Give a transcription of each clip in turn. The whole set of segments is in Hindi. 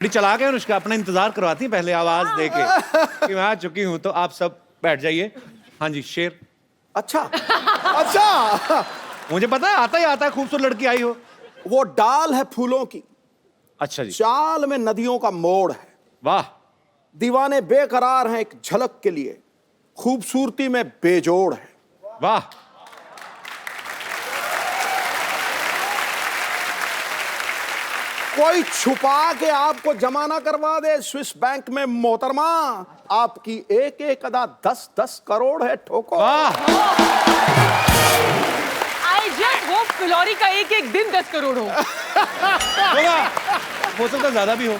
बड़ी चालाक है अनुष्का, अपना इंतजार करवाती है पहले आवाज दे के कि मैं आ चुकी हूँ, तो आप सब बैठ जाइए। हाँ जी, शेर। अच्छा अच्छा, मुझे पता है, आता ही आता है, खूबसूरत लड़की आई हो। वो डाल है फूलों की, अच्छा जी, चाल में नदियों का मोड़ है, वाह। दीवाने बेकरार हैं एक झलक के लिए, खूबसूरती में बेजोड़ है। वाह। कोई छुपा के आपको जमा ना करवा दे स्विस बैंक में मोहतरमा, आपकी एक एक अदा 10-10 करोड़ है ठोको। वाह। आई जस्ट होप फिलौरी का एक एक दिन 10 करोड़ हो। होगा, हो सकता है ज्यादा भी हो।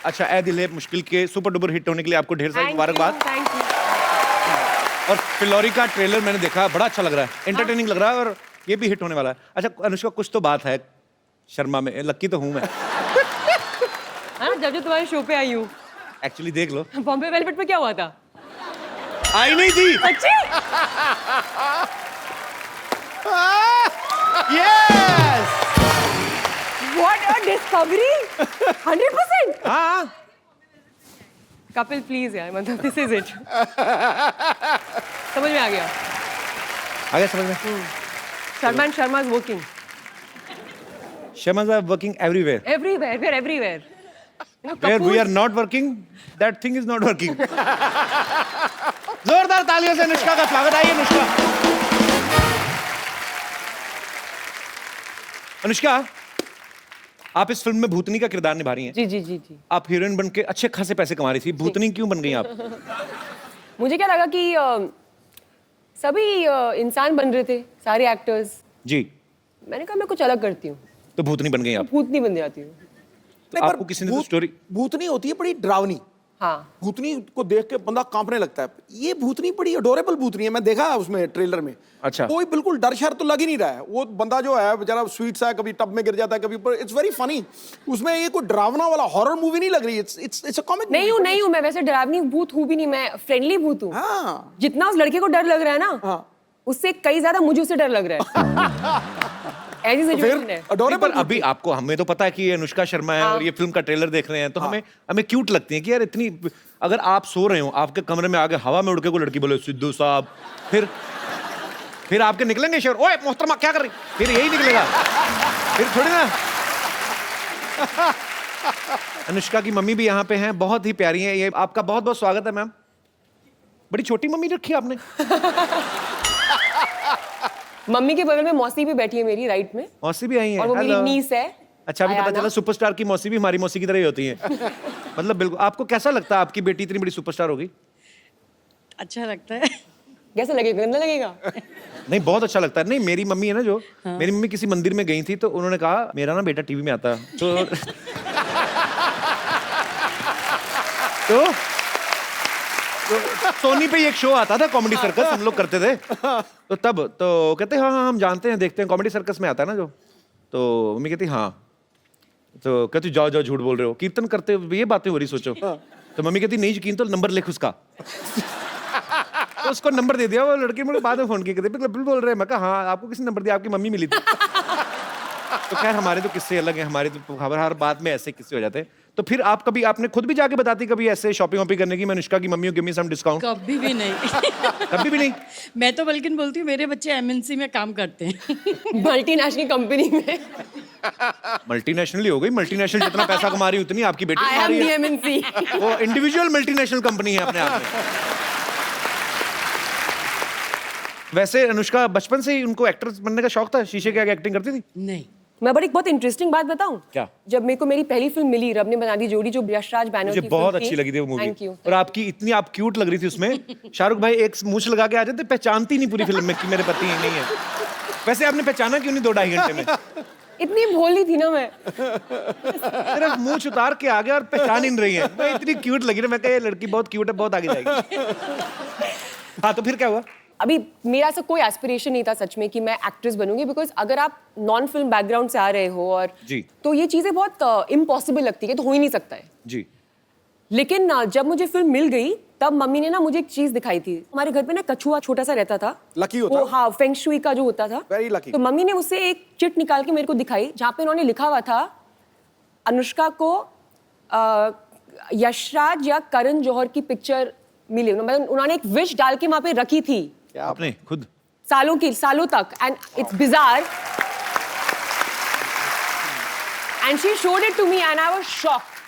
अच्छा, ए दिल है मुश्किल के सुपर डुपर हिट होने के लिए आपको ढेर सारी मुबारकबाद। Thank you. और फिलौरी का ट्रेलर मैंने देखा, बड़ा अच्छा लग रहा है, एंटरटेनिंग लग रहा है, और ये भी हिट होने वाला है। अच्छा अनुष्का, कुछ तो बात है शर्मा में, लक्की तो हूं मैं हाँ, जब जो तुम्हारे शो पे आई हूँ। एक्चुअली, देख लो। बॉम्बे वेलवेट पे क्या हुआ था? आई नहीं थी। अच्छी। यस। What a discovery! 100%. हाँ, कपिल प्लीज यार, मतलब दिस इज इट। समझ में आ गया। आगे समझ में। Sharma is working Shamas are working everywhere. everywhere. We're everywhere. You know, Where we Kapoor- are not working, that thing is not working. जोरदार तालियों से अनुष्का का स्वागत। आइए अनुष्का। अनुष्का, आप इस फिल्म में भूतनी का किरदार निभा रही हैं। जी जी जी जी। आप हीरोइन बन के अच्छे खासे पैसे कमा रही थी, भूतनी क्यों बन गई आप? मुझे क्या लगा कि सभी इंसान बन रहे थे, सारे एक्टर्स। जी, मैंने कहा मैं कुछ अलग करती हूँ, तो भूतनी बन गई आप। भूतनी बन जाती हूँ। नहीं, पर आपको किसी ने तो स्टोरी। भूतनी होती है बड़ी डरावनी, हाँ, भूतनी को देख के बंदा कांपने लगता है। ये भूतनी बड़ी अडोरेबल भूतनी है, मैं देखा है उसमें ट्रेलर में। अच्छा। कोई बिल्कुल डर शर तो लग ही नहीं रहा है। वो बंदा जो है बेचारा स्वीट सा है, कभी टब में गिर जाता है, कभी ऊपर। It's very funny. उसमें ये कोई डरावना वाला हॉरर मूवी नहीं लग रही। It's a comic. नहीं हूँ मैं वैसे डरावनी भूत हूँ भी नहीं, मैं फ्रेंडली भूत हूँ। हाँ जितना उस लड़के को डर लग रहा है ना, हाँ, उससे कई ज्यादा मुझे उससे डर लग रहा है। ऐसी तो सिचुएशन फिर है। नहीं, अडोरेबल। पर अभी आपको, हमें तो पता है कि ये अनुष्का शर्मा है, हाँ। और ये फिल्म का ट्रेलर देख रहे हैं, तो हमें क्यूट लगती है कि यार इतनी। अगर आप सो रहे हो, आपके कमरे में आगे हवा में उड़ के कोई लड़की बोले सिद्धू साहब, फिर आपके निकलेंगे शेर, ओए मोहतरमा क्या कर रही, फिर यही निकलेगा, फिर थोड़ी ना। अनुष्का की मम्मी भी यहाँ पे हैं, बहुत ही प्यारी हैं। ये आपका बहुत बहुत स्वागत है मैम। बड़ी छोटी मम्मी रखी आपने। मम्मी के बगल में मौसी भी बैठी है मेरी राइट में, मौसी भी आई हैं। और वो मेरी Hello। नीस है। अच्छा, अभी पता अयाना। चला सुपरस्टार की मौसी भी हमारी मौसी की तरह ही होती है। मतलब बिल्कुल। आपको कैसा लगता है आपकी बेटी इतनी बड़ी सुपरस्टार होगी? अच्छा लगता है। कैसा लगेगा? गंदा लगेगा? नहीं, बहुत अच्छा लगता है। नहीं, मेरी मम्मी है ना जो, मेरी मम्मी किसी मंदिर में गई थी, तो उन्होंने कहा मेरा ना बेटा टीवी में आता है, तो सोनी पे एक शो आता था कॉमेडी सर्कस, हम लोग करते थे, तो तब तो कहते हाँ हाँ हम जानते हैं, देखते हैं, कॉमेडी सर्कस में आता है ना जो। तो मम्मी कहती हाँ, तो कहती जाओ जाओ झूठ बोल रहे हो, कीर्तन करते हुए ये बातें हो रही, सोचो। तो मम्मी कहती नहीं यकीन तो नंबर लिख उसका। तो उसको नंबर दे दिया। वो लड़की मुझे बाद में फोन किया, कहते बिल्कुल बोल रहे हैं। मैं कहा हाँ, आपको किसी नंबर दिया? आपकी मम्मी मिली थी। तो खैर हमारे तो किस्से अलग हैं, हमारे तो खबर हर बात में ऐसे किस्से हो जाते हैं। तो फिर आप कभी, आपने खुद भी जाके बताती कभी ऐसे शॉपिंग वॉपिंग करने की, मैं अनुष्का की mummy give me some discount? कभी भी नहीं। कभी भी नहीं। मैं तो बल्कि बोलती हूँ मेरे बच्चे एमएनसी में काम करते हैं। मल्टीनेशनल कंपनी में। मल्टीनेशनल ही हो गई, मल्टीनेशनल जितना पैसा कमा रही उतनी आपकी बेटी आई कमा एम रही दी है। एमएनसी। वो इंडिविजुअल मल्टीनेशनल कंपनी है अपने आप में। वैसे अनुष्का बचपन से ही उनको एक्ट्रेस बनने का शौक था? शीशे के आगे एक्टिंग करती थी? नहीं। मैं बड़ी बहुत इंटरेस्टिंग बात बताऊं? क्या? जब मेरे को मेरी पहली फिल्म मिली, रब ने बना दी जोड़ी, जो यश राज बैनर मुझे की बहुत फिल्म अच्छी लगी थी वो मूवी। Thank you. और आपकी इतनी आप क्यूट लग रही थी उसमें। शाहरुख भाई एक मूछ लगा के आ जाते, पहचानती नहीं पूरी फिल्म में कि मेरे पति नहीं है। वैसे आपने पहचाना क्यों नहीं 2-2.5 घंटे में? इतनी भोली थी ना मैं। सिर्फ मूछ उतार के आ गया और पहचान ही नहीं रही है। मैं इतनी क्यूट लगी ना, मैं कहा ये लड़की बहुत क्यूट है, बहुत आगे जाएगी। हाँ, तो फिर क्या हुआ? अभी मेरा ऐसा कोई एस्पिरेशन नहीं था सच में कि मैं एक्ट्रेस बनूंगी, बिकॉज अगर आप नॉन फिल्म बैकग्राउंड से आ रहे हो और जी। तो ये चीजें बहुत इम्पॉसिबल लगती है, तो हो ही नहीं सकता है। जी। लेकिन जब मुझे फिल्म मिल गई, तब मम्मी ने ना मुझे एक चीज दिखाई थी। हमारे घर पे ना कछुआ छोटा सा रहता था, लकी होता वो, है। हाँ, फेंग शुई का जो होता था। Very lucky। तो मम्मी ने उससे एक चिट निकाल के मेरे को दिखाई, जहाँ पे उन्होंने लिखा हुआ था अनुष्का को यशराज या करण जौहर की पिक्चर मिली, मतलब उन्होंने एक विश डाल के वहां पे रखी थी आपने खुद सालों तक, and it's bizarre, and she showed it to me and I was shocked.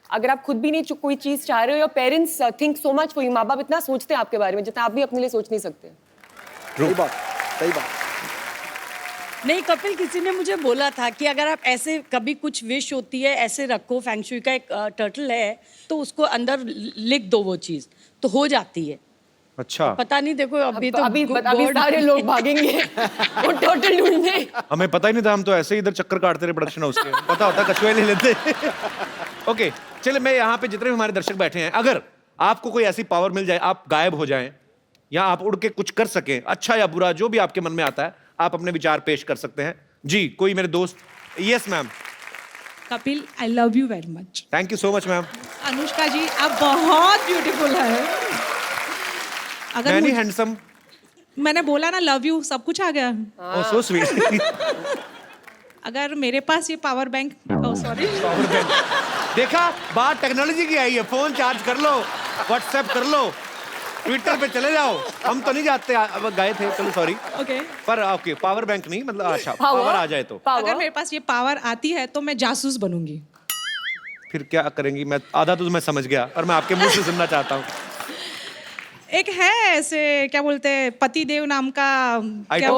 अगर आप खुद भी नहीं कोई चीज चाह रहे हो, your parents think so much for you, माँ बाप इतना सोचते हैं आपके बारे में जितना आप भी अपने लिए सोच नहीं सकते। सही बात, सही बात। नहीं कपिल, किसी ने मुझे बोला था कि अगर आप ऐसे कभी कुछ विश होती है ऐसे रखो, फेंगशुई का एक टर्टल है तो उसको अंदर लिख दो, वो चीज तो हो जाती है। अच्छा, पता नहीं, देखो अभी तो अभी सारे लोग भागेंगे वो टोटल ढूंढने। हमें पता ही नहीं था, हम तो ऐसे ही इधर चक्कर काटते रहे प्रोडक्शन हाउस के, पता होता कछुए ले लेते। ओके चलिए, मैं यहाँ पे जितने भी हमारे दर्शक बैठे हैं, अगर आपको कोई ऐसी पावर मिल जाए, आप गायब हो जाएं या आप उड़ के कुछ कर सकें, अच्छा या बुरा जो भी आपके मन में आता है, आप अपने विचार पेश कर सकते हैं। जी, कोई मेरे दोस्त? Yes ma'am. Kapil, I love you very much. Thank you so much ma'am. Anushka ji, आप बहुत ब्यूटीफुल है। अगर मैनी मुझे- हैंडसम। मैंने बोला ना लव यू, सब कुछ आ गया। ओह सो स्वीट। अगर मेरे पास ये पावर बैंक, सॉरी, देखा, बात टेक्नोलॉजी की आई है, फोन चार्ज कर लो, व्हाट्सएप कर लो, ट्विटर पे चले जाओ। हम तो नहीं जाते, अब गए थे, चलो सॉरी। ओके। पर ओके, पावर बैंक नहीं, मतलब अच्छा पावर आ जाए तो अगर मेरे पास ये पावर आती है तो मैं जासूस बनूंगी। फिर क्या करेंगी? मैं आधा तो मैं समझ गया, और मैं आपके मुंह से सुनना चाहता हूँ। एक है ऐसे, क्या बोलते हैं, पति देव नाम का, क्या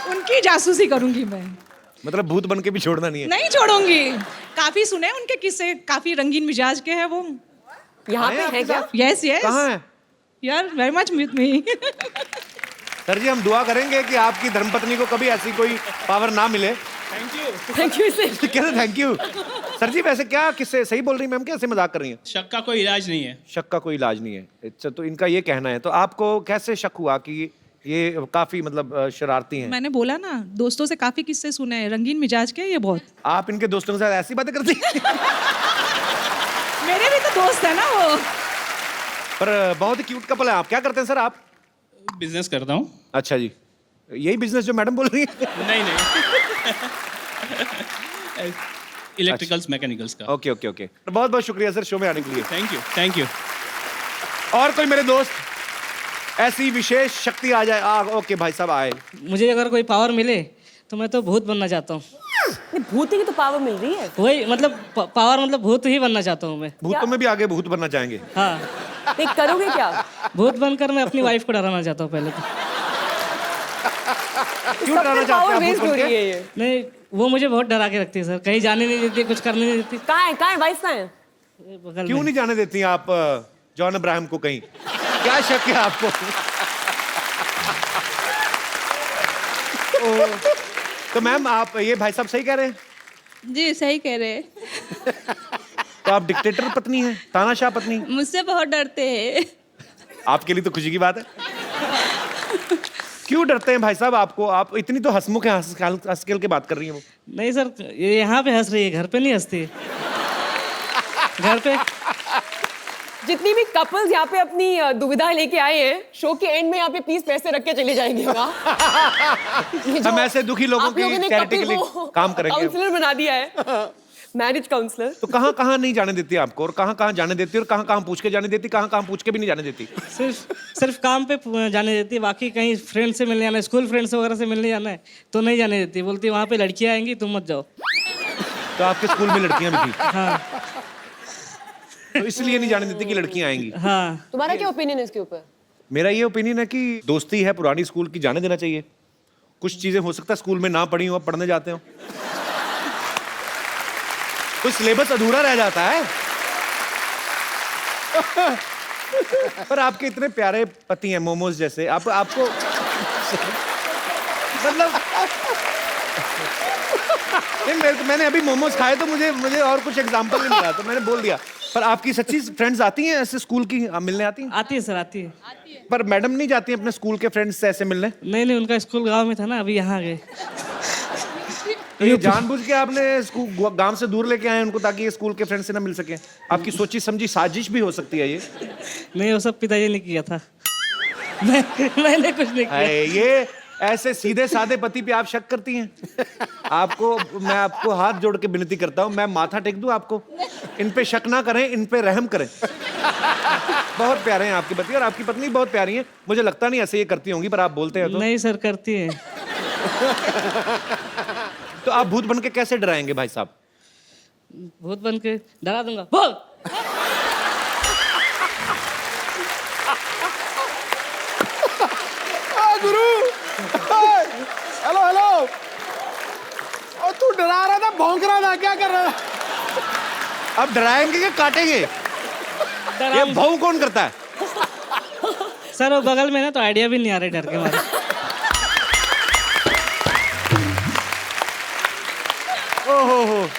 उनकी जासूसी करूंगी मैं। मतलब भूत बन के भी छोड़ना नहीं है। नहीं छोड़ूंगी, काफी सुने उनके किस्से, काफी रंगीन मिजाज के हैं वो। यहाँ पे है क्या? यस यस, कहाँ है? यार very much with me. Sir ji, हम दुआ करेंगे कि आपकी धर्मपत्नी को कभी ऐसी कोई पावर ना मिले। थैंक यू से। कैसे थैंक यू? सर जी वैसे क्या किससे सही बोल रही हैं मैम, कैसे मजाक कर रही हैं? शक का कोई इलाज नहीं है। शक का कोई इलाज नहीं है, अच्छा, तो इनका ये कहना है। तो आपको कैसे शक हुआ कि ये काफी मतलब शरारती हैं? मैंने बोला ना, दोस्तों से काफी किस्से सुने हैं, रंगीन मिजाज के हैं ये बहुत। आप इनके दोस्तों के साथ ऐसी बातें करती हैं? मेरे भी तो दोस्त है ना वो। पर बहुत ही क्यूट कपल है। आप क्या करते हैं सर आप? बिजनेस करता हूँ। अच्छा जी, यही बिजनेस जो मैडम बोल रही है? नहीं इलेक्ट्रिकल्स मैकेनिकल्स का। ओके ओके ओके, बहुत बहुत शुक्रिया सर शो में आने के लिए। Thank you, thank you. और कोई मेरे दोस्त ऐसी विशेष शक्ति आ जाए? ओके भाई साहब आए। मुझे अगर कोई पावर मिले तो मैं तो भूत बनना चाहता हूँ। भूत की तो पावर मिल रही है। वही मतलब पावर, मतलब भूत ही बनना चाहता हूँ मैं। भूतों में भी आगे भूत बनना चाहेंगे? हाँ, देख करोगे क्या? भूत बनकर मैं अपनी वाइफ को डराना चाहता हूँ पहले तो। क्यों डराना चाहते पावर हैं आप वेस्ट भूत हो बन रही के? है ये। नहीं, वो मुझे बहुत डरा के रखती है सर, कहीं जाने नहीं देती, कुछ करने नहीं देती। कहाँ है वाइफ कहाँ है? बगल क्यों में। नहीं जाने देती आप जॉन अब्राहम को कहीं? क्या शक है आपको? तो मैम आप ये भाई साहब सही कह रहे हैं? जी सही कह रहे हैं। तो आप डिक्टेटर पत्नी हैं, तानाशाह पत्नी? मुझसे बहुत डरते हैं। आपके लिए तो खुशी की बात है। क्यों डरते हैं भाई साहब आपको? आप इतनी तो हंसमुख हैं, हंस खेल के बात कर रही हैं वो। नहीं सर, ये यहाँ पे हंस रही है, घर पे नहीं हंसती। घर पे जितनी भी कपल्स यहाँ पे अपनी दुविधा लेके आए हैं, शो के एंड में यहाँ पे प्लीज पैसे रख के चले जाएंगे। हम ऐसे दुखी लोगों की चैरिटी के लिए काम करेंगे। काउंसलर बना दिया है, मैरिज काउंसलर। तो कहाँ कहाँ नहीं जाने देती आपको, और कहाँ कहाँ जाने देती, और कहाँ कहाँ पूछ के जाने देती, कहाँ कहाँ पूछ के भी नहीं जाने देती? सिर्फ काम पे जाने देती है, बाकी कहीं फ्रेंड से मिलने जाना है, स्कूल फ्रेंड्स वगैरह से मिलने जाना है तो नहीं जाने देती। बोलती वहाँ पे लड़कियाँ आएंगी, तुम मत जाओ। तो आपके स्कूल में लड़कियां भी थी? हाँ तो इसलिए नहीं जाने देती कि लड़कियां आएंगी? हाँ। तुम्हारा क्या ओपिनियन है इसके ऊपर? मेरा ये ओपिनियन है कि दोस्ती है पुरानी स्कूल की, जाने देना चाहिए। कुछ चीजें हो सकता है स्कूल में ना पढ़ी हो, अब पढ़ने जाते हो, कुछ सिलेबस अधूरा रह जाता है। पर आपके इतने प्यारे पति हैं, मोमोज जैसे, आपको मतलब नहीं, मैंने अभी मोमोज खाए तो मुझे और कुछ एग्जांपल नहीं मिला, तो मैंने बोल दिया। पर आपकी सच्ची फ्रेंड्स आती हैं ऐसे स्कूल की मिलने आती हैं? आती है सर, आती है। पर मैडम नहीं जाती हैं अपने स्कूल के फ्रेंड्स से ऐसे मिलने? नहीं, उनका स्कूल गांव में था ना, अभी यहाँ आ गए। तो ये जानबूझ के आपने स्कूल गांव से दूर लेके आए उनको, ताकि ये स्कूल के फ्रेंड से ना मिल सके? आपकी सोची समझी साजिश भी हो सकती है ये? नहीं, वो सब पिताजी ने किया था। मैंने कुछ नहीं किया। ये ऐसे सीधे साधे पति पे आप शक करती हैं? मैं आपको हाथ जोड़ के विनती करता हूं, मैं माथा टेक दूं आपको? इन पे शक ना करें, इन पे रहम करें। बहुत प्यारे हैं आपके पति और आपकी पत्नी बहुत प्यारी हैं। मुझे लगता नहीं ऐसे ये करती होंगी, पर आप बोलते हैं तो। नहीं सर, करती है। तो आप भूत बन के कैसे डराएंगे भाई साहब? भूत बन के डरा दूंगा, बोल। गुरु, हेलो हेलो, और तू डरा रहा था, भौंक रहा था, क्या कर रहा था? अब डराएंगे कि काटेंगे? ये भाऊ कौन करता है? सर वो बगल में ना, तो आइडिया भी नहीं आ रहा डर के मारे। ओहो,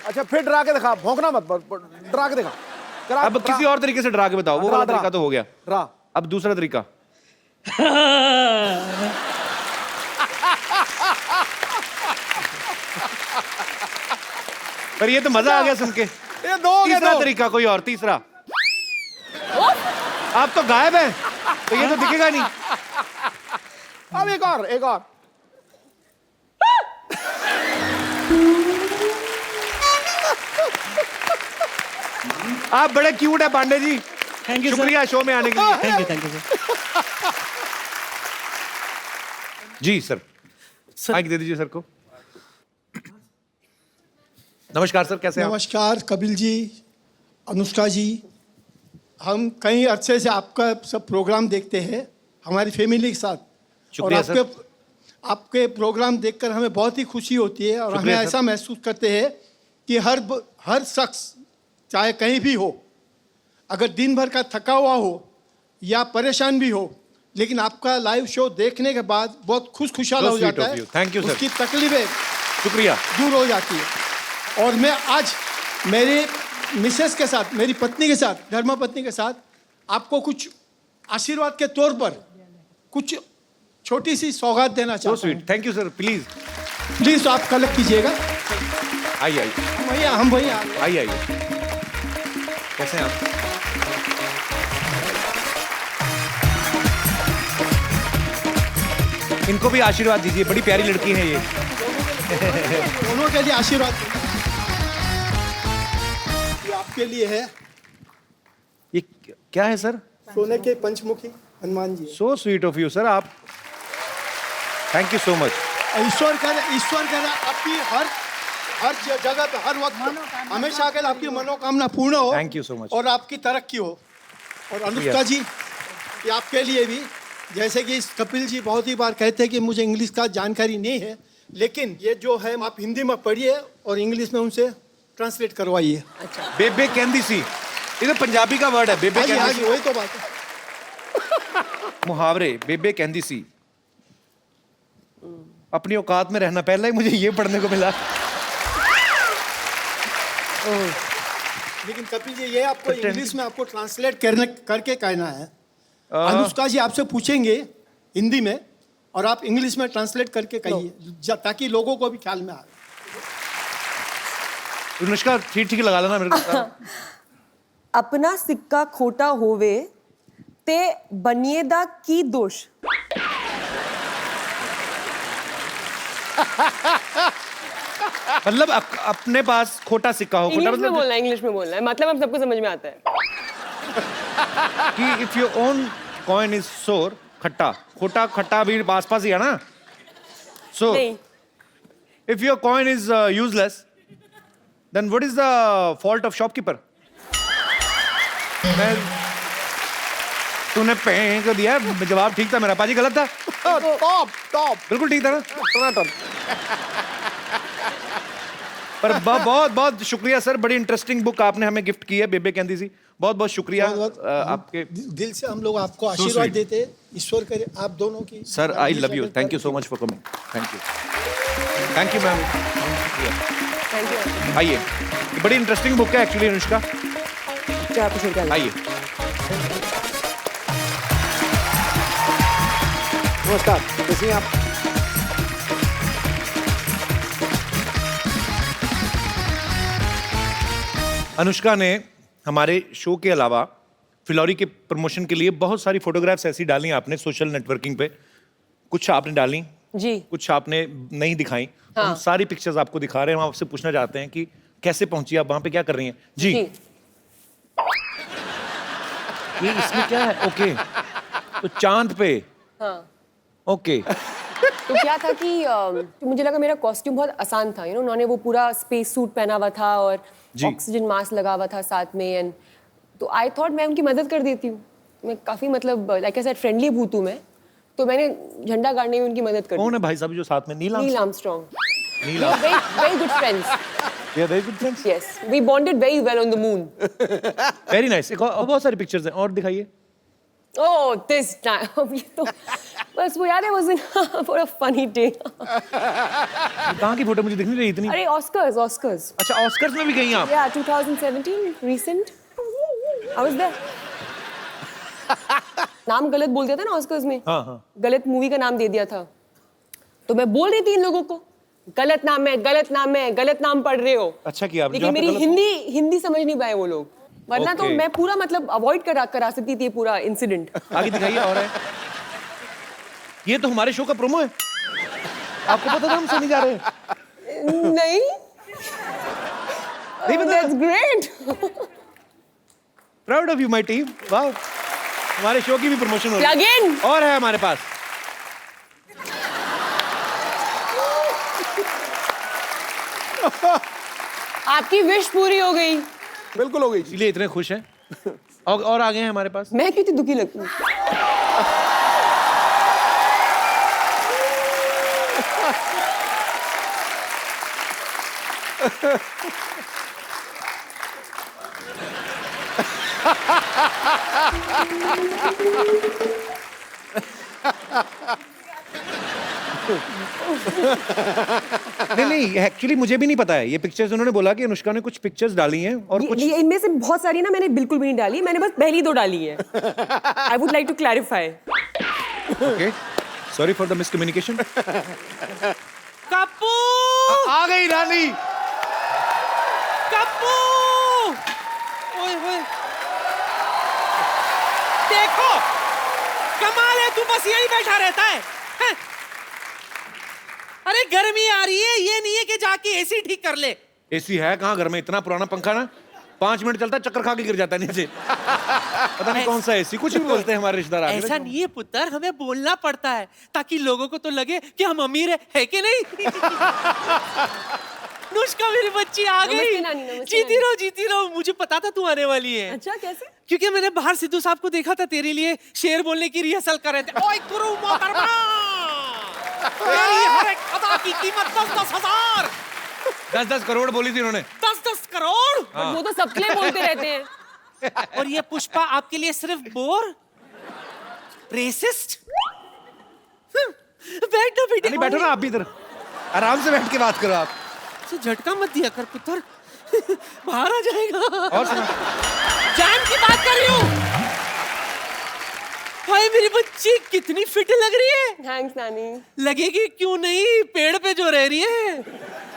अच्छा फिर डरा के दिखा, भौंकना मत, डरा के दिखा। अब किसी और तरीके से डरा के बताओ। वो वाला तरीका तो हो गया, डरा। अब दूसरा तरीका। पर ये तो मजा आ गया सुन के। ये दो हो गए, तीसरा दो। तरीका कोई और, तीसरा। आप तो गायब हैं, तो ये तो दिखेगा नहीं। अब एक और, एक और। आप बड़े क्यूट है Pandey ji. Thank you sir. शुक्रिया शो में आने के लिए। Thank you sir. जी सर, माइक दे दीजिए सर को। नमस्कार सर, कैसे हैं आप? नमस्कार कपिल जी, अनुष्का जी। हम कई अरसे से आपका सब प्रोग्राम देखते हैं हमारी फैमिली के साथ। शुक्रिया और सर। आपके प्रोग्राम देखकर हमें बहुत ही खुशी होती है और हमें शुक्रिया सर। ऐसा महसूस करते हैं कि हर शख्स चाहे कहीं भी हो, अगर दिन भर का थका हुआ हो या परेशान भी हो, लेकिन आपका लाइव शो देखने के बाद बहुत खुशहाल So हो sweet जाता of है। you. Thank you, sir. उसकी तकलीफें शुक्रिया। दूर हो जाती है। और मैं आज मेरे मिसेस के साथ, मेरी पत्नी के साथ, धर्मपत्नी के साथ आपको कुछ आशीर्वाद के तौर पर कुछ छोटी सी सौगात देना सो चाहता हूँ। Sweet, thank you sir. Please please आप कलेक्ट कीजिएगा। आइए आइए हम भैया आइए आइए। कैसे हैं आप? इनको भी आशीर्वाद दीजिए, बड़ी प्यारी लड़की है ये। दोनों के लिए आशीर्वाद। ये आपके लिए है, ये क्या है सर? सोने के पंचमुखी Hanuman ji. So sweet of you sir. आप, थैंक यू सो मच। ईश्वर करे आपकी हर जगह पे, हर वक्त, हमेशा अगर आपकी मनोकामना पूर्ण हो। Thank you so much. और आपकी तरक्की हो। और अनुष्का जी, ये आपके लिए भी, जैसे कि कपिल जी बहुत ही बार कहते हैं कि मुझे इंग्लिश का जानकारी नहीं है, लेकिन ये जो है आप हिंदी में पढ़िए और इंग्लिश में उनसे ट्रांसलेट करवाइए। बेबे कहंदी सी, ये तो पंजाबी का वर्ड है। बेबे हाँ जी, कहंदी सी, वही तो बात है। मुहावरे। बेबे कहंदी सी, अपनी औकात में रहना। पहले ही मुझे ये पढ़ने को मिला। लेकिन कपिल जी, ये आपको इंग्लिश में आपको ट्रांसलेट करके कहना है। अनुष्का जी आपसे पूछेंगे हिंदी में और आप इंग्लिश में ट्रांसलेट करके कहिए, ताकि लोगों को भी ख्याल में आए। अनुष्का ठीक ठीक लगा लेना मेरे को। अपना सिक्का खोटा होवे ते बनिए दा की दोष। मतलब अपने पास खोटा सिक्का हो। खोटा इंग्लिश में मतलब बोलना है, इंग्लिश में बोलना है, मतलब हम सबको समझ में आता है कि if your own coin is सोर, खट्टा। खोटा खट्टा भी आसपास ही है ना। सो नहीं, if your coin is useless, then what is the fault of shopkeeper? तूने पे को दिया, जवाब ठीक था मेरा। पाजी गलत था? टॉप बिल्कुल ठीक था ना। टनाटन। पर बहुत बहुत शुक्रिया सर, बड़ी इंटरेस्टिंग बुक आपने हमें गिफ्ट की है, बेबे कहंदी सी। बहुत बहुत शुक्रिया आपके। दिल से हम लोग आपको आशीर्वाद sweet. देते हैं। ईश्वर करे आप दोनों की। Sir I love you, thank you so much for coming. Thank you ma'am. Thank you. आइए, ये बड़ी इंटरेस्टिंग बुक है एक्चुअली अनुष्का। क्या पूछे क्या? आइए। नमस्कार, कैसी हैं आप? अनुष्का ने हमारे शो के अलावा फिलौरी के प्रमोशन के लिए बहुत सारी फोटोग्राफ्स ऐसी डाली हैं आपने सोशल नेटवर्किंग पे कुछ आपने डाली, जी कुछ आपने नहीं दिखाई। तो हम सारी पिक्चर्स आपको दिखा रहे हैं। हम आपसे पूछना चाहते हैं कि कैसे पहुंची आप वहां पे, क्या कर रही हैं जी? जी ये इसमें क्या है? ओके, तो चांद पे। हाँ ओके, तो क्या था कि तो मुझे लगा मेरा कॉस्ट्यूम बहुत आसान था, उन्होंने वो पूरा स्पेस सूट पहना हुआ था और जी। ऑक्सीजन मास्क लगा हुआ था साथ में, एंड तो आई थॉट मैं उनकी मदद कर देती हूँ। मैं काफ़ी मतलब लाइक आई सेड फ्रेंडली भूत हूँ मैं, तो मैंने झंडा गाड़ने में उनकी मदद कर दी। कौन है भाई साहब जो साथ में? नील Neil Armstrong. Armstrong. Nil Very good friends. Yeah, very good friends. Yes, we bonded very well on the moon. Very nice. एक और बहुत सारी पिक्चर्स हैं, और दिखाइए। Oh, this time. अब ये तो बस वो याद है was for a funny day. कहाँ की फोटो मुझे दिख नहीं रही इतनी? अरे Oscars. अच्छा, ऑस्कर्स में भी गई आप? Yeah, 2017, recent. I was there. नाम गलत बोल दिया था ना ऑस्कर्स में। हाँ हाँ। गलत मूवी का नाम दे दिया था, तो मैं बोल रही थी इन लोगों को गलत नाम है, गलत नाम पढ़ रहे हो। अच्छा किया आपने। लेकिन मेरी हिंदी समझ नहीं पाए वो लोग, वरना तो Okay. मैं पूरा मतलब अवॉइड करा सकती थी ये पूरा इंसिडेंट। आगे दिखाइए। और है, ये तो हमारे शो का प्रोमो है। आपको पता था हम सुनी जा रहे हैं? नहीं That's great. Proud of you my team. वाह, हमारे शो की भी प्रमोशन हो रही Plug in. है। और है हमारे पास आपकी विश पूरी हो गई। बिल्कुल हो गई। इसलिए इतने खुश हैं। और आगे हैं हमारे पास। मैं क्यों इतनी दुखी लगती हूँ? नहीं, एक्चुअली मुझे भी नहीं पता है। ये पिक्चर्स उन्होंने बोला कि अनुष्का ने कुछ पिक्चर्स डाली हैं और कुछ ये इनमें से बहुत सारी ना मैंने बिल्कुल भी नहीं डाली, मैंने बस पहली दो डाली है। I would like to clarify. Okay, sorry for the miscommunication. Kappu आ गई रानी। कप्पू ओए होए देखो, कमाल है, तू बस यहीं बैठा रहता है, हैं? अरे गर्मी आ रही है, ये नहीं है कि जाके एसी ठीक कर ले। एसी है कहाँ घर में? इतना पुराना पंखा ना 5 मिनट चलता है, चक्कर खा के गिर जाता है नीचे। पता नहीं कौन सा एसी, कुछ भी बोलते हैं हमारे रिश्तेदार। ऐसा नहीं है पुत्र, हमें बोलना पड़ता है ताकि लोगों को तो लगे कि हम अमीर है कि नहीं? नुष्का मेरी बच्ची आ गई। नमस्ते नानी, नमस्ते जीती रहो। मुझे पता था तू आने वाली है। अच्छा, कैसे? क्योंकि मैंने बाहर सिद्धू साहब को देखा था, तेरे लिए शेर बोलने की रिहर्सल कर रहे थे। ओए गुरु मोहतरमा, मेरी हर एक अदा की कीमत 10-10 हजार। 10-10 करोड़ बोली थी उन्होंने। 10-10 करोड़। But वो तो सबके लिए बोलते रहते हैं। और ये पुष्पा आपके लिए सिर्फ बोर, रेसिस्ट। बैठो बेटे। नहीं, बैठो ना आप भी इधर, आराम से बैठ के बात करो आप। झटका मत दिया कर पुत्र, बाहर आ जाएगा। और सुना, जान की बात कर रही हूँ। भाई मेरी बच्ची कितनी फिट लग रही है। थैंक्स नानी। लगेगी क्यों नहीं, पेड़ पे जो रह रही है।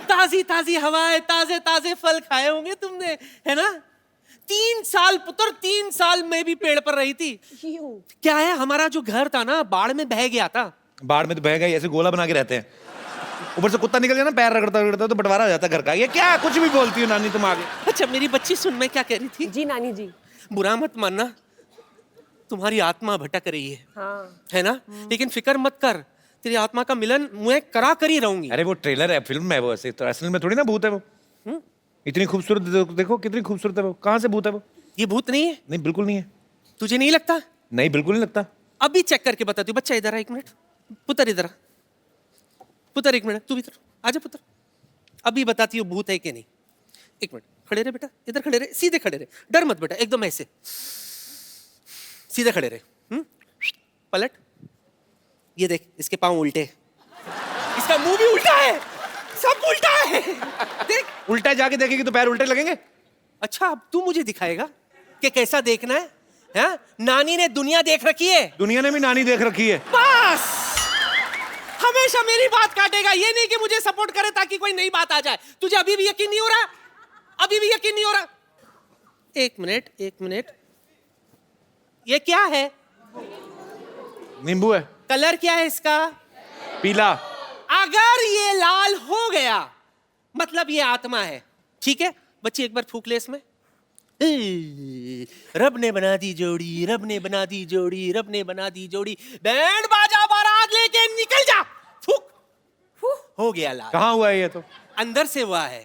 ताजी ताजी हवाएं, ताजे ताजे फल खाए होंगे तुमने, है ना? 3 साल पुत्र, 3 साल मैं भी पेड़ पर रही थी। क्या है, हमारा जो घर था ना बाढ़ में बह गया था। बाढ़ में तो बह गई, ऐसे गोला बना के रहते हैं, ऊपर से कुत्ता निकल जाए ना पैर रगड़ता तो बंटवारा हो जाता घर का। ये क्या कुछ भी बोलती हो नानी तुम आगे। अच्छा मेरी बच्ची सुन, मैं क्या कह रही थी। जी नानी जी। बुरा मत मानना, तुम्हारी आत्मा भटक रही है, हाँ। है ना? लेकिन फिक्र मत कर, तेरी आत्मा का मिलन मैं करा कर ही रहूंगी। अरे वो ट्रेलर है, फिल्म है वो, ऐसे तो असल में थोड़ी ना भूत है वो। इतनी खूबसूरत देखो कितनी खूबसूरत है वो। कहाँ से भूत है वो? ये भूत नहीं है। नहीं, बिल्कुल नहीं है। तुझे नहीं लगता? नहीं, बिल्कुल नहीं लगता। अभी चेक करके बताती हूँ। बच्चा इधर आ, 1 मिनट। पुत्र इधर आ, पुत्र 1 मिनट, तू इधर आजा पुत्र। अभी बताती हूँ भूत है कि नहीं। 1 मिनट खड़े रहे बेटा, इधर खड़े रहे, सीधे खड़े रहे, डर मत बेटा, एकदम ऐसे सीधे खड़े रहे। पलट, ये देख इसके पांव उल्टे, इसका मुंह भी उल्टा है, सब उल्टा है। देख, उल्टा जाके देखेगी तो पैर उल्टे लगेंगे। अच्छा अब तू मुझे दिखाएगा कि कैसा देखना है? हाँ? नानी ने दुनिया देख रखी है। दुनिया ने भी नानी देख रखी है। बस हमेशा मेरी बात काटेगा, ये नहीं कि मुझे सपोर्ट करे ताकि कोई नई बात आ जाए। तुझे अभी भी यकीन नहीं हो रहा? अभी भी यकीन नहीं हो रहा? 1 मिनट, 1 मिनट, ये क्या है? नींबू है। कलर क्या है इसका? पीला। अगर ये लाल हो गया मतलब ये आत्मा है, ठीक है? बच्चे एक बार फूक ले इसमें। रब ने बना दी जोड़ी, रब ने बना दी जोड़ी, रब ने बना दी जोड़ी, बैंड बाजा बारात लेके निकल जा। फूक, हो गया लाल। कहाँ हुआ है ये तो? अंदर से हुआ है।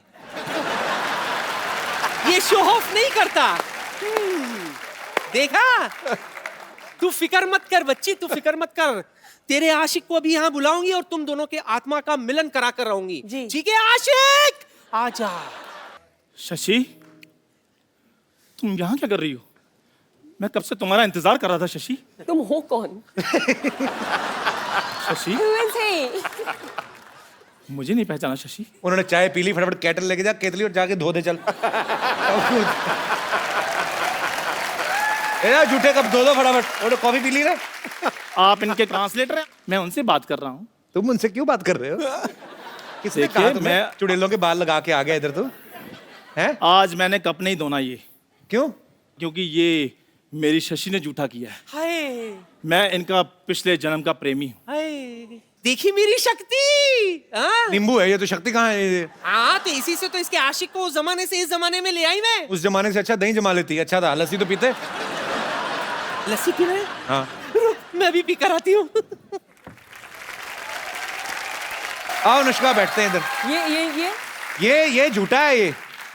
ये शो ऑफ नहीं करता। देखा? तू फिक्र मत कर बच्ची, तू फिक्र मत कर। तेरे आशिक को अभी यहाँ बुलाऊंगी और तुम दोनों के आत्मा का मिलन करा कर रहूंगी। जी। ठीक है आशिक? आजा। शशि, तुम यहाँ क्या कर रही हो? मैं कब से तुम्हारा इंतजार कर रहा था शशि। तुम हो कौन? Shashi, Who is he? मुझे नहीं पहचाना शशि। उन्होंने चाय पी ली, फटाफट केटल लेके जा, केतली और जाके धो दे चल। ए झूठे कब धो दो फटाफट, और कॉफी पी ली ना। आप इनके ट्रांसलेटर हैं, मैं उनसे बात कर रहा हूँ। तुम उनसे क्यों बात कर रहे हो? किसने देखिए, कहा तुम्हें मैं- चुड़ैलों के बाल लगा के आ गया इधर? तो हैं? आज मैंने कप नहीं धोना ये, क्यों? क्योंकि ये मेरी शशि ने झूठा किया है। हाय मैं इनका पिछले जन्म का प्रेमी हूँ। हाय, देखी मेरी शक्ति। हाँ? नींबू है ये तो, शक्ति कहाँ है ये? हाँ, तो इसी से तो इसके आशिक को उस जमाने से इस जमाने में ले आई मैं। उस जमाने से अच्छा दही जमा लेती। अच्छा था, लस्सी तो पीते। लस्सी पी रहे? हाँ। रुक, मैं भी पी कर आती हूँ। आओ अनुष्का, बैठते हैं इधर। ये झूठा है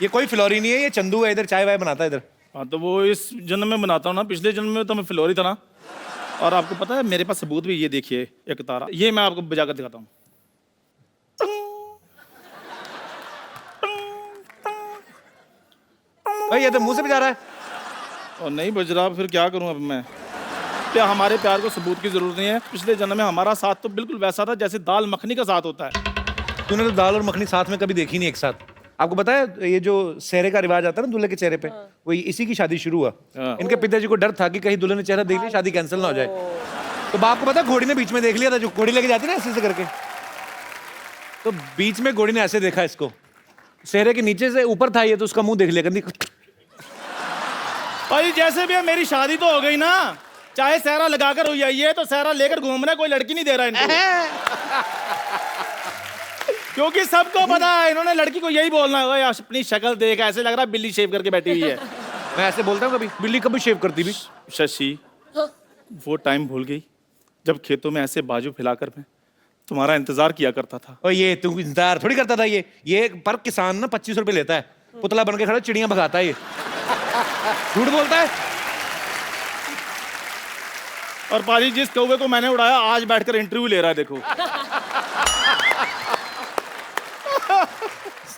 ये कोई फिलौरी नहीं है, ये चंदू है इधर, चाय वाय बनाता है इधर। हाँ तो वो इस जन्म में बनाता हूँ ना, पिछले जन्म में तो मैं फिलौरी था ना। और आपको पता है मेरे पास सबूत भी, ये देखिए एक तारा, ये मैं आपको बजा कर दिखाता हूँ। भाई ये तो मुंह से भी जा रहा है। और नहीं बज रहा, फिर क्या करूं अब मैं? क्या हमारे प्यार को सबूत की जरूरत नहीं है? पिछले जन्म में हमारा साथ तो बिल्कुल वैसा था जैसे दाल मखनी का साथ होता है। तूने तो दाल और मखनी साथ में कभी देखी नहीं एक साथ। आपको पता है ये जो सेहरे का रिवाज आता है ना दूल्हे के चेहरे पे, वो इसी की शादी शुरू हुआ। हाँ। इनके पिताजी को डर था कि कहीं दूल्हे ने चेहरा देख लिया शादी कैंसिल ना हो जाए। तो बाप को पता है घोड़ी ने बीच में देख लिया था, जो घोड़ी लेके जाती है ना ऐसे करके, तो बीच में घोड़ी ने ऐसे देखा इसको, सेहरे के नीचे से ऊपर था ये, तो उसका मुंह देख लिया। कहती भाई जैसे भी है मेरी शादी तो हो गई ना, चाहे सहरा लगाकर हुई है, ये तो सहरा लेकर घूम रहा है, कोई लड़की नहीं दे रहा इनको। क्योंकि सबको पता है इन्होंने लड़की को यही बोलना है, ओए अपनी शक्ल देख, ऐसे लग रहा है बिल्ली शेव करके बैठी हुई है। मैं ऐसे बोलता हूँ कभी, बिल्ली कभी शेव करती भी। शशि, वो टाइम भूल गई जब खेतों में ऐसे बाजू फैलाकर मैं तुम्हारा इंतजार किया करता था। और ये तू इंतजार थोड़ी करता था। ये पर किसान ना 25 रुपए लेता है, पुतला बन के खड़ा चिड़ियां भगाता है ये। झूठ बोलता है। और पाजी जिस कौवे को मैंने उड़ाया आज बैठकर इंटरव्यू ले रहा है, देखो।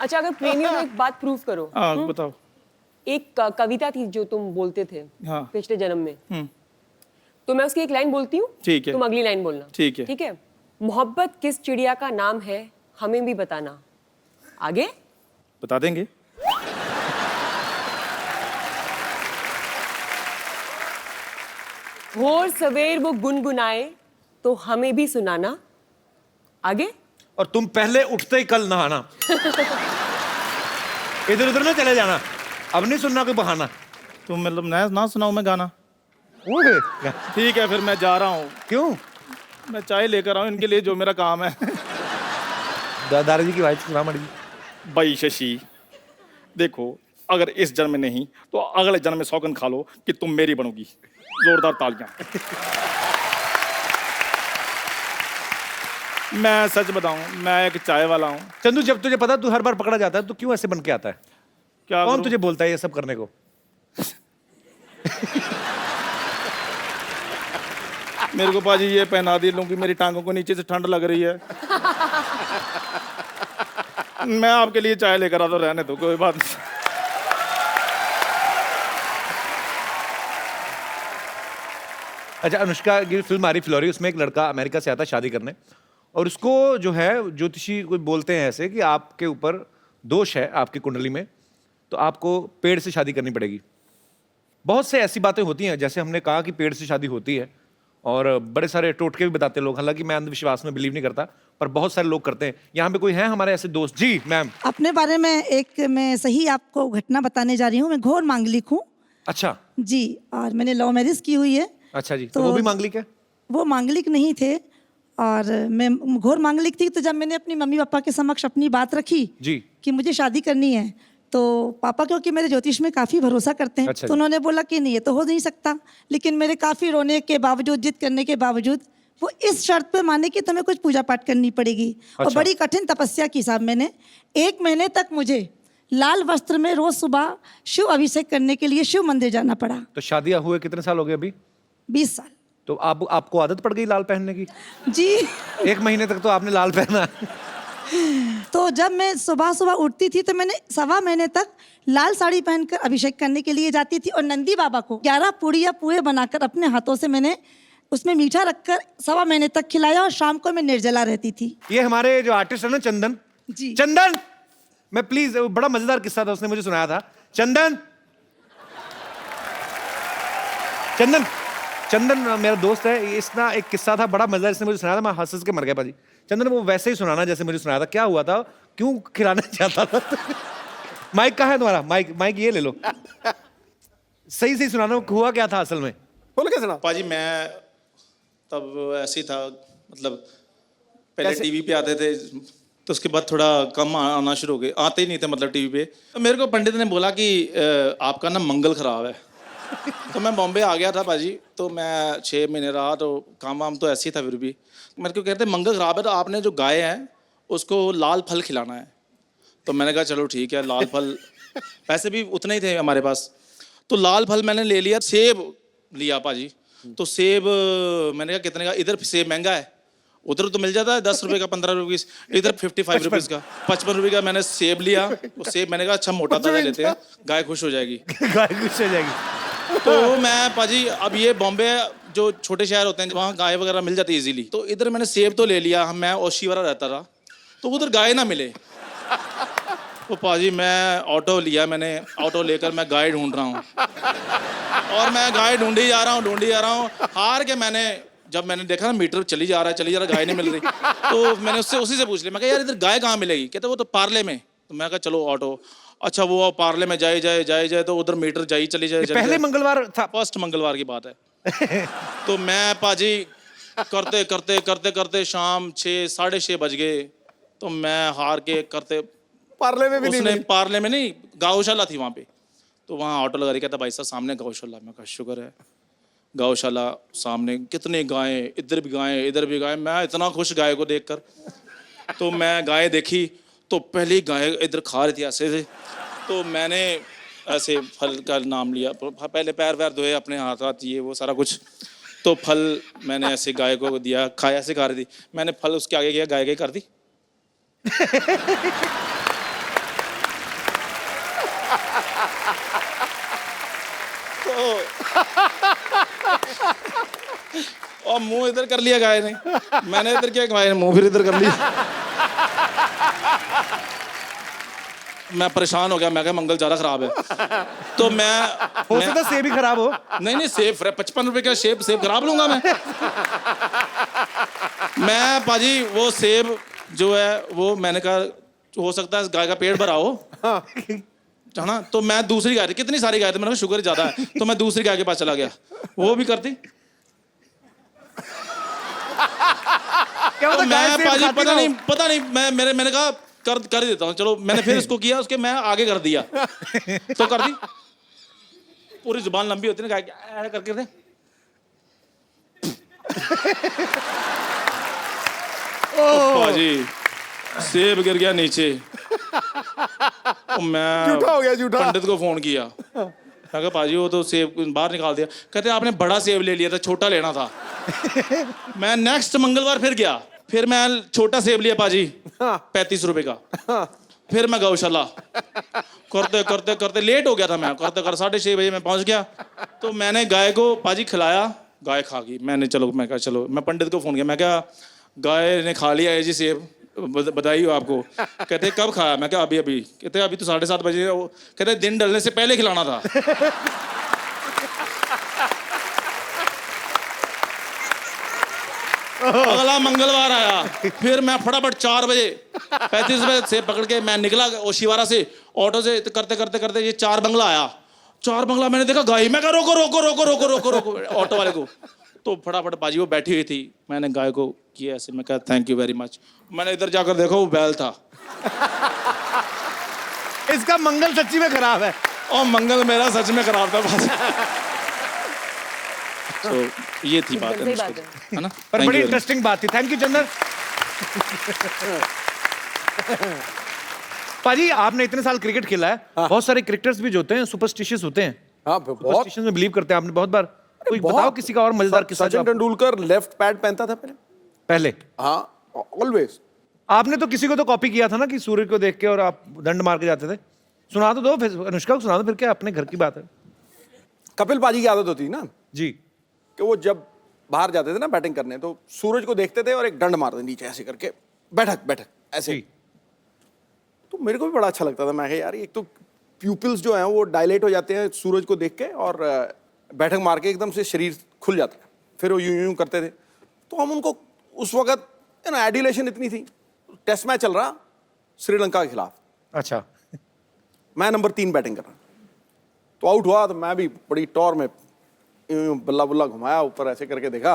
अच्छा, अगर प्रेमियों में एक बात प्रूव करो। हाँ बताओ। एक कविता थी जो तुम बोलते थे हाँ। पिछले जन्म में, तो मैं उसकी एक लाइन बोलती हूँ, ठीक है। तुम अगली लाइन बोलना। ठीक है। ठीक है। मोहब्बत किस चिड़िया का नाम है, हमें भी बताना। आगे बता देंगे। भोर सवेर वो गुनगुनाए तो हमें भी सुनाना। आगे और तुम पहले उठते ही कल नहाना। इधर उधर ना चले जाना, अब नहीं सुनना कोई बहाना। तुम मतलब ना सुनाऊं मैं गाना? ओए, ठीक है फिर मैं जा रहा हूँ। क्यों? मैं चाय लेकर आऊँ इनके लिए, जो मेरा काम है। दादाजी की वाइफ सुना मड़ी। भाई शशि देखो, अगर इस जन्म में नहीं तो अगले जन्म में सौगंध खा लो कि तुम मेरी बनोगी। जोरदार तालियां। मैं सच बताऊं, मैं एक चाय वाला हूं। चंदू, जब तुझे पता तू हर बार पकड़ा जाता है तो क्यों ऐसे बन के आता है? क्या कौन करूं? तुझे बोलता है ये सब करने को? मेरे को पाजी ये पहना दी लूंगी, मेरी टांगों को नीचे से ठंड लग रही है। मैं आपके लिए चाय लेकर आता, रहने दो, कोई बात नहीं। अच्छा, अनुष्का की फिल्म आ रही फिलौरी, उसमें एक लड़का अमेरिका से आता है शादी करने, और उसको जो है ज्योतिषी कोई बोलते हैं ऐसे कि आपके ऊपर दोष है आपकी कुंडली में, तो आपको पेड़ से शादी करनी पड़ेगी। बहुत से ऐसी बातें होती हैं, जैसे हमने कहा कि पेड़ से शादी होती है, और बड़े सारे टोटके भी बताते हैं लोग। हालांकि मैं अंधविश्वास में बिलीव नहीं करता, पर बहुत सारे लोग करते हैं। यहाँ पे कोई है हमारे ऐसे दोस्त? जी मैम। अपने बारे में एक मैं सही आपको घटना बताने जा रही हूँ। मैं घोर मांगलिक हूँ अच्छा जी, और मैंने लव मैरिज की हुई है। अच्छा जी, तो वो भी मांगलिक है? वो मांगलिक नहीं थे, और मैं घोर मांगलिक थी, तो जब मैंने अपनी मम्मी पापा के समक्ष अपनी बात रखी जी कि मुझे शादी करनी है, तो पापा क्योंकि मेरे ज्योतिष में काफ़ी भरोसा करते हैं, अच्छा तो जी। उन्होंने बोला कि नहीं, ये तो हो नहीं सकता। लेकिन मेरे काफ़ी रोने के बावजूद, जिद करने के बावजूद, वो इस शर्त पे माने कि तुम्हें कुछ पूजा पाठ करनी पड़ेगी। और अच्छा। बड़ी कठिन तपस्या की साहब मैंने। 1 महीने तक मुझे लाल वस्त्र में रोज सुबह शिव अभिषेक करने के लिए शिव मंदिर जाना पड़ा। तो शादियां हुए कितने साल हो गए अभी? 20 साल। तो आपको आदत पड़ गई लाल पहनने की? जी। 1 महीने तक तो आपने लाल पहना। तो जब मैं सुबह सुबह उठती थी तो मैंने 1.25 महीने तक लाल साड़ी पहनकर अभिषेक करने के लिए जाती थी, और नंदी बाबा को 11 पूड़ियाँ पूए बनाकर अपने हाथों से मैंने उसमें मीठा रखकर 1.25 महीने तक खिलाया, और शाम को मैं निर्जला रहती थी। ये हमारे जो आर्टिस्ट है ना, चंदन जी। चंदन, मैं प्लीज, बड़ा मजेदार किस्सा था, उसने मुझे सुनाया था। चंदन चंदन चंदन मेरा दोस्त है, इसका एक किस्सा था बड़ा मजेदार, इसने मुझे सुनाया था, मैं हंस हंस के मर गया पाजी। चंदन वो वैसे ही सुनाना जैसे मुझे सुनाया था। क्या हुआ था, क्यों खिलाना चाहता था? माइक कहाँ है तुम्हारा? माइक ये ले लो, सही सही सुनाना, हुआ क्या था असल में? बोलो कैसे ना? पाजी मैं तब ऐसे ही था, मतलब पहले कैसे? टीवी पे आते थे, तो उसके बाद थोड़ा कम आना शुरू हो गए, आते ही नहीं थे मतलब टीवी पे। तो मेरे को पंडित ने बोला कि आपका ना मंगल खराब है। तो मैं बॉम्बे आ गया था पाजी, तो मैं 6 महीने रहा, तो काम वाम तो ऐसे ही था। फिर भी मेरे को कहते मंगल खराब है, तो आपने जो गाय है उसको लाल फल खिलाना है। तो मैंने कहा चलो ठीक है, लाल फल, पैसे भी उतने ही थे हमारे पास, तो लाल फल मैंने ले लिया। सेब लिया पाजी, तो सेब मैंने कहा कितने का, इधर सेब महंगा है, उधर तो मिल जाता है 10 रुपए का, 15 रुपये, इधर 55 रुपीज़ का, 55 रुपये का मैंने सेब लिया। वो सेब मैंने कहा अच्छा मोटा ताजा लेते हैं, गाय खुश हो जाएगी। गाय खुश हो जाएगी। तो मैं पाजी, अब ये बॉम्बे जो छोटे शहर होते हैं वहाँ गाय वगैरह मिल जाती है इजीली, तो इधर मैंने सेब तो ले लिया, मैं ओशीवारा रहता था, तो उधर गाय ना मिले। तो पाजी मैं ऑटो लिया, मैंने ऑटो लेकर मैं गाय ढूंढ रहा हूँ, और मैं गाय ढूंढी जा रहा हूँ, हार के जब मैंने देखा ना मीटर चली जा रहा है, गाय नहीं मिल रही, तो मैंने उसी से पूछ लिया, मैं कहा यार इधर गाय कहाँ मिलेगी? कहते वो तो पार्ले में। तो मैं कहा चलो ऑटो, अच्छा वो पार्ले में जाए तो उधर मीटर चली जाए। पहले मंगलवार था, फर्स्ट मंगलवार की बात है। तो मैं पाजी करते शाम 6 साढ़े 6 बज गए, तो मैं हार के करते, पार्ले में भी नहीं उसने मिली। पार्ले में नहीं, गौशाला थी वहाँ पे, तो वहाँ ऑटो लगा रही, कहता भाई साहब सामने गौशाला। मैं कहा शुक्र है, गौशाला सामने, कितनी गायें, इधर भी गायें, मैं इतना खुश गाय को देखकर। तो मैं गाय देखी, तो पहली गाय इधर खा रही थी ऐसे से, तो मैंने ऐसे फल का नाम लिया, पहले पैर वैर धोए अपने हाथ ये वो सारा कुछ, तो फल मैंने ऐसे गाय को दिया, खाया, ऐसे खा रही थी, मैंने फल उसके आगे किया, गाय कर दी। और मुंह इधर कर लिया गाय ने, मैंने इधर किया, गाय ने मुंह फिर इधर कर लिया। मैं परेशान हो गया, मैं कहा मंगल ज्यादा खराब है। तो हो सकता सेब ही खराब हो। नहीं सेब 55 रुपए का सेब खराब लूंगा मैं पाजी वो सेब जो है वो मैंने कहा हो सकता है गाय का पेट भरा हो, है ना। तो मैं दूसरी गाय थी, कितनी सारी गाय थी, मैंने कहा शुगर ज्यादा है, तो मैं दूसरी गाय के पास चला गया, वो भी करती। क्या तो पता गाय मैं सेब पाजी खाती ना हो। पता नहीं मैंने कहा कर ही देता हूँ, चलो मैंने फिर इसको किया, उसके मैं आगे कर दिया, तो कर दी। पूरी जुबान लंबी होती है ना गाय की, करके दे। पाजी सेब गिर गया नीचे, मैं झूठा हो गया, झूठा। पंडित को फोन किया, मैं कहा पाजी वो तो सेब बाहर निकाल दिया। कहते आपने बड़ा सेब ले लिया था, छोटा लेना था। मैं नेक्स्ट मंगलवार फिर गया, फिर मैं छोटा सेब लिया पाजी 35 रुपए का। फिर मैं गौशाला करते लेट हो गया था, मैं करते 6:30 बजे मैं पहुंच गया। तो मैंने गाय को पाजी खिलाया, गाय खा गई। मैं कहा चलो, मैं पंडित को फोन किया, मैं क्या गाय ने खा लिया है जी सेब, बधाई हो आपको। कहते कब खाया? मैं क्या अभी। कहते अभी तो 7:30 बजे। कहते दिन ढलने से पहले खिलाना था। अगला मंगलवार आया, फिर मैं फटाफट 4 बजे 35 बजे से पकड़ के मैं निकला ओशीवारा से, ऑटो से करते ये 4 बंगला आया। 4 बंगला मैंने देखा गाय, मैं कहा रोको ऑटो वाले को। तो फटाफट बाजी वो बैठी हुई थी, मैंने गाय को किया ऐसे। मैं कहा थैंक यू वेरी मच। मैंने इधर जाकर देखा वो बैल था। इसका मंगल सच्ची में खराब है। और मंगल मेरा सच में खराब था बस। तो ये थी बात सही बात है ना। पर Thank बड़ी you very much. इंटरेस्टिंग बात थी। थैंक यू चंदन। पाजी आपने इतने साल क्रिकेट खेला है, बहुत सारे क्रिकेटर्स भी जो होते हैं सुपरस्टिशियस होते हैं। हाँ बहुत। सुपरस्टिशन में बिलीव करते हैं। आपने बहुत बार कोई बहुत। बताओ किसी का और मजेदार किस्सा जो सचिन आप- तेंदुलकर लेफ्ट पैड पहनता था पहले हाँ ऑलवेज। आपने तो किसी को तो कॉपी किया था ना कि सूर्य को देख के और आप दंड मार के जाते थे। सुना तो दो फिर, अनुष्का को सुना दो फिर, क्या अपने घर की बात है। कपिल पाजी की आदत होती है ना जी कि वो जब बाहर जाते थे ना बैटिंग करने तो सूरज को देखते थे और एक डंड मारते नीचे ऐसे करके, बैठक बैठक ऐसे। जी। तो मेरे को भी बड़ा अच्छा लगता था। मैं कहा यार एक तो प्यूपिल्स जो हैं वो डायलेट हो जाते हैं सूरज को देख के, और बैठक मार के एकदम से शरीर खुल जाता है, फिर वो यूं यूं करते थे। तो हम उनको उस वक्त एडिलेशन इतनी थी, टेस्ट मैच चल रहा श्रीलंका के खिलाफ, अच्छा। मैं नंबर 3 बैटिंग कर रहा, तो आउट हुआ तो मैं भी बड़ी टॉर में यूं यूं बल्ला बुल्ला घुमाया, ऊपर ऐसे करके देखा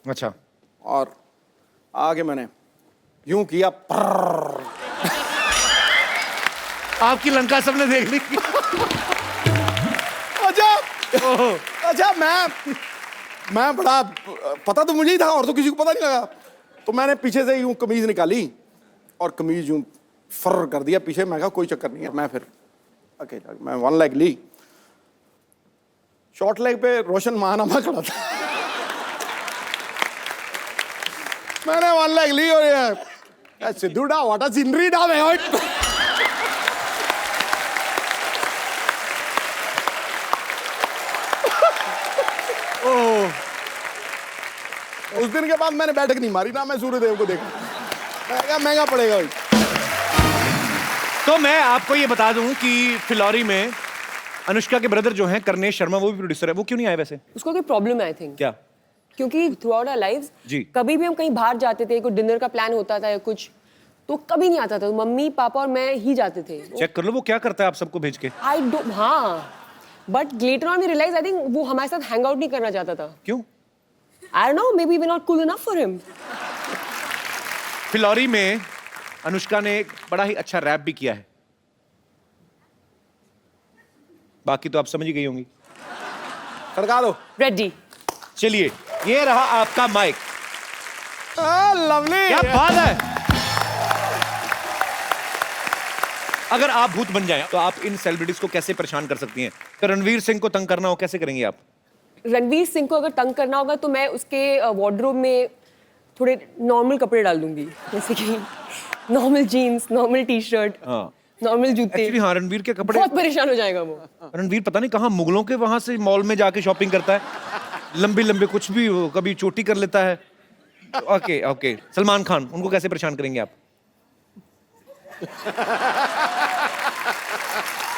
अच्छा और आगे मैंने यूं किया पर्र। आपकी लंका सबने देख ली। अच्छा मैं बड़ा, पता तो मुझे ही था और तो किसी को पता नहीं लगा। तो मैंने पीछे से यूं कमीज निकाली और कमीज यूं फर कर दिया पीछे। मैं कहा कोई चक्कर नहीं है। मैं फिर अकेला मैं 1 लेग ली, शॉर्ट लेग पे रोशन महानामा खड़ा था। मैंने 1 लेग ली और ये सिद्धू डा व्हाट अ सीनरी डा मैं उस दिन के बाद मैंने बैठक नहीं मारी ना, मैं सूर्यदेव को देखा। मैं कहा महंगा पड़ेगा भाई। तो मैं आपको ये बता दूं कि फिलौरी में अनुष्का के ब्रदर जो हैं करनेश शर्मा, वो भी प्रोड्यूसर है। वो क्यों नहीं आए वैसे? उसको कोई प्रॉब्लम है आई थिंक, क्या? क्योंकि थ्रू आउट आवर लाइव्स जी। कभी भी हम कहीं बाहर जाते थे, कोई डिनर का प्लान होता था या कुछ, तो कभी नहीं आता था। तो मम्मी पापा और मैं ही जाते थे। चेक कर लो वो क्या करता है आप सबको भेज के। आई डोंट, हाँ, but later on we realise I think वो हमारे साथ हैंग आउट नहीं करना चाहता था। क्यों? I don't know, maybe we not cool enough for him. Phillauri में अनुष्का ने एक बड़ा ही अच्छा रैप भी किया है, बाकी तो आप समझ ही गई होंगी। खड़का दो। रेडी। चलिए ये रहा आपका माइक। लवली। क्या बात है। अगर आप भूत बन जाएं तो आप इन सेलिब्रिटीज को कैसे परेशान कर सकती हैं? तो रणवीर सिंह को तंग करना हो कैसे करेंगी आप? रणवीर सिंह को अगर तंग करना होगा तो मैं उसके वार्डरोब में थोड़े नॉर्मल कपड़े डाल दूंगी, जैसे कि normal jeans, normal T shirt, हाँ नॉर्मल जूते। एक्चुअली हाँ, रणवीर के कपड़े, बहुत परेशान हो जाएगा वो। रणवीर पता नहीं कहाँ मुगलों के वहां से मॉल में जाके शॉपिंग करता है, लंबे लंबे कुछ भी हो, कभी चोटी कर लेता है। ओके ओके, सलमान खान, उनको कैसे परेशान करेंगे आप?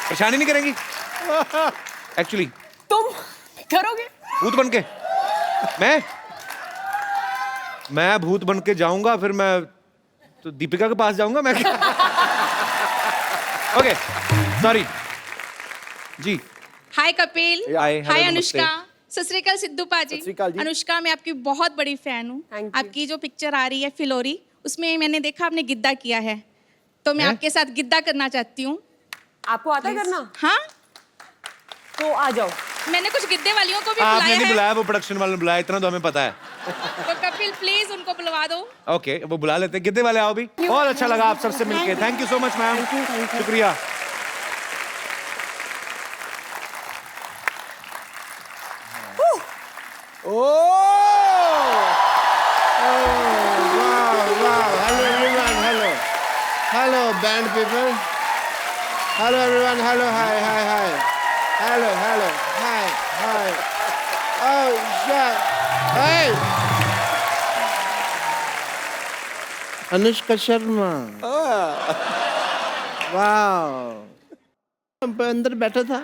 परेशान ही नहीं करेंगी एक्चुअली? तुम करोगे भूत बन के? मैं भूत बन के जाऊंगा, फिर मैं तो दीपिका के पास जाऊंगा मैं। ओके सॉरी जी। हाय कपिल, हाय, हेलो, हाय नमस्ते। अनुष्का, सत श्री अकाल सिद्धू पाजी। सत श्री अकाल जी। अनुष्का, मैं आपकी बहुत बड़ी फैन हूँ। Thank you. आपकी जो पिक्चर आ रही है फिलोरी, उसमें मैंने देखा आपने गिद्दा किया है, तो मैं हैं? आपके साथ गिद्दा करना चाहती हूँ। आपको आता है करना? हाँ, तो आ जाओ। मैंने कुछ गिद्दे वालियों को भी आपने बुलाया नहीं है, बुलाया, वो प्रोडक्शन वाले ने बुलाया, इतना तो हमें पता है। तो कपिल प्लीज उनको बुलवा दो। ओके वो बुला लेते हैं। गिद्दे वाले आओ भी। बहुत अच्छा लगा आप सबसे मिलके। Thank you so much ma'am, शुक्रिया। Hello, band people. Hello, everyone. Hello, hi, hi, hi. Hello, hi, hi. Oh, shit. Hey! Anushka Sharma. वाह। अंदर बैठा था,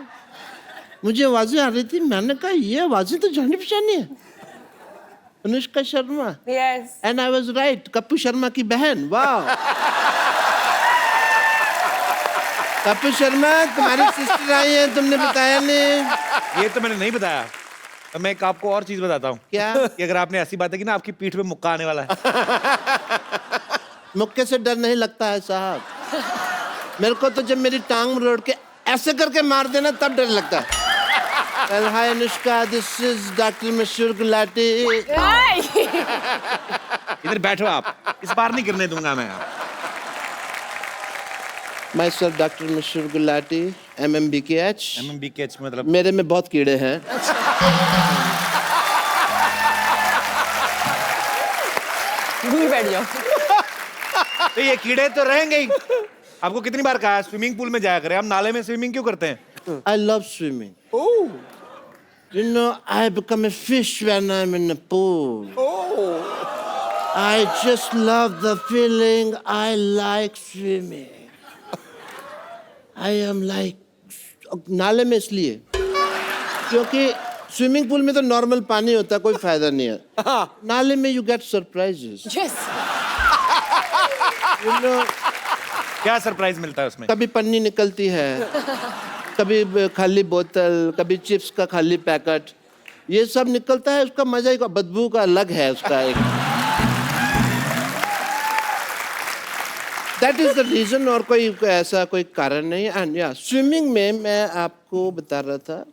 मुझे आवाजें आ रही थी, मैंने कहा ये आवाजें तो जानी पहचानी है, Anushka Sharma. Yes. And I was right, Kappu Sharma की बहन। वाह। कप्पू शर्मा तुम्हारी सिस्टर आई है, तुमने बताया नहीं। ये तो मैंने नहीं बताया। तो मैं एक आपको और चीज बताता हूँ क्या? कि अगर आपने ऐसी बातें की ना, आपकी पीठ पे मुक्का आने वाला है। मुक्के से डर नहीं लगता है साहब। मेरे को तो जब मेरी टांग रोड़ के ऐसे करके मार देना तब डर लगता है। Well, hi Anushka, this is doctor मशहूर गुलाटी। इधर बैठो आप, इस बार नहीं गिरने दूंगा मैं। Myself डॉक्टर मशहूर गुलाटी, MMBKH। MMBKH मतलब मेरे में बहुत कीड़े हैं। दूर बैठ जाओ। तो ये कीड़े तो रहेंगे ही। आपको कितनी बार कहा स्विमिंग पूल में जाया करें, हम नाले में स्विमिंग क्यों करते हैं? I love swimming. Oh. You know, I become a fish when I'm in the pool. Oh. I just love the feeling. I like swimming. I am like नाले में इसलिए क्योंकि स्विमिंग पूल में तो नॉर्मल पानी होता है, कोई फायदा नहीं है। नाले में you get surprises. Yes. You know, क्या सरप्राइज मिलता है उसमें? कभी पन्नी निकलती है, कभी खाली बोतल, कभी चिप्स का खाली पैकेट, ये सब निकलता है। उसका मजा एक बदबू का अलग है उसका एक। दैट इज द रीजन, और कोई ऐसा कोई कारण नहीं। एंड या स्विमिंग में मैं आपको बता रहा था,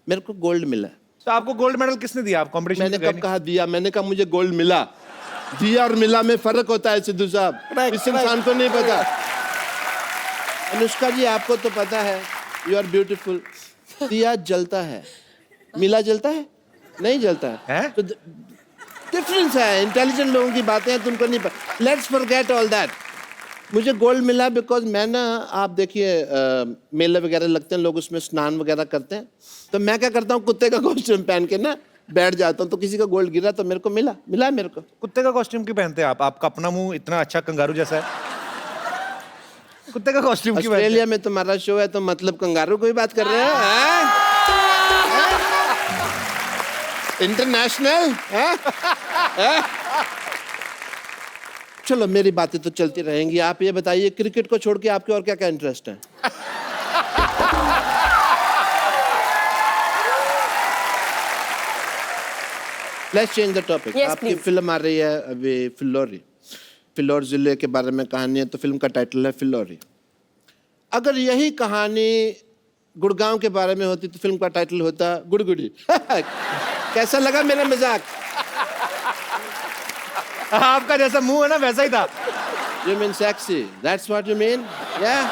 मेरे को गोल्ड मिला। तो आपको गोल्ड मेडल किसने दिया? आप कंपटीशन मैंने कब कहा दिया? मैंने कहा मुझे गोल्ड मिला। दिया और मिला में फर्क होता है सिद्धू साहब, इस इंसान को नहीं पता। अनुष्का जी आपको तो पता है, यू आर ब्यूटीफुल। दिया जलता है, मिला जलता है? नहीं जलता है। तो डिफरेंस है, इंटेलिजेंट लोगों की बातें हैं, तुमको नहीं पता। Let's forget all that. मुझे गोल्ड मिला बिकॉज मैं ना, आप देखिए मेले वगैरह लगते हैं, लोग उसमें स्नान वगैरह करते हैं, तो मैं क्या करता हूँ, कुत्ते का कॉस्ट्यूम पहन के ना बैठ जाता हूँ, तो किसी का गोल्ड गिरा तो मेरे को मिला है मेरे को। कुत्ते का कॉस्ट्यूम क्यों पहनते हैं आप? आपका अपना मुंह इतना अच्छा कंगारू जैसा है, कुत्ते का कॉस्ट्यूम क्यों? ऑस्ट्रेलिया में तुम्हारा शो है तो मतलब कंगारू को ही बात कर रहे हैं? इंटरनेशनल। चलो मेरी बातें तो चलती रहेंगी। आप ये बताइए, क्रिकेट को छोड़ के आपके और क्या क्या इंटरेस्ट है? Let's change the topic. आपकी फिल्म आ रही है अभी, फिल्लौरी। फिल्लौर जिले के बारे में कहानी है, तो फिल्म का टाइटल है फिल्लौरी। अगर यही कहानी गुड़गांव के बारे में होती तो फिल्म का टाइटल होता गुड़गुड़ी। कैसा लगा मेरा मजाक? आपका जैसा मुंह है ना वैसा ही था। You mean sexy? That's what you mean? Yeah.